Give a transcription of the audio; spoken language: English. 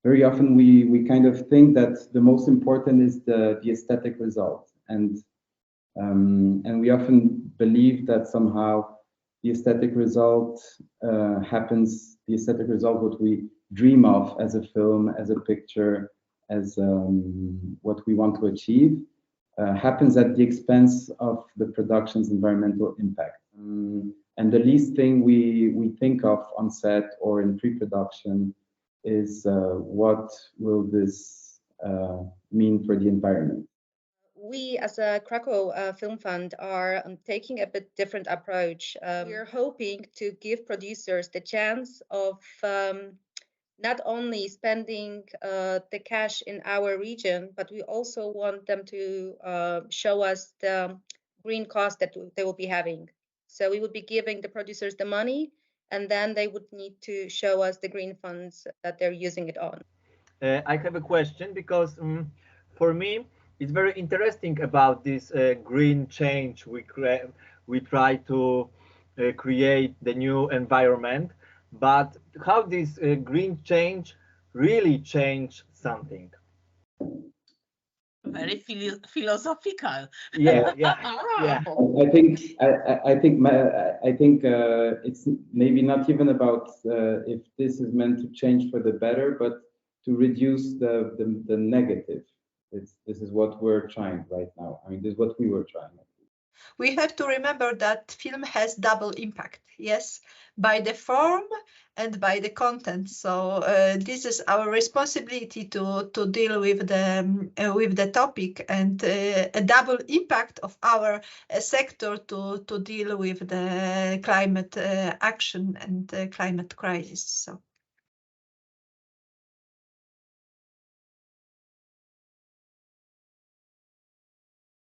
very often we kind of think that the most important is the aesthetic result, and we often believe that somehow the aesthetic result happens. The aesthetic result, what we dream of as a film, as a picture, as what we want to achieve, happens at the expense of the production's environmental impact. And the least thing we think of on set or in pre-production is what will this mean for the environment. We, as a Krakow Film Fund, are taking a bit different approach. We're hoping to give producers the chance of not only spending the cash in our region, but we also want them to show us the green cost that they will be having. So we would be giving the producers the money, and then they would need to show us the green funds that they're using it on. I have a question because for me it's very interesting about this green change. We try to create the new environment, but how this green change really change something? Very philosophical. Yeah, yeah, yeah. I think it's maybe not even about if this is meant to change for the better, but to reduce the negative. This is what we're trying right now. I mean, this is what we were trying. We have to remember that film has double impact, yes, by the form and by the content. So this is our responsibility to deal with the topic, and a double impact of our sector to deal with the climate action and climate crisis. So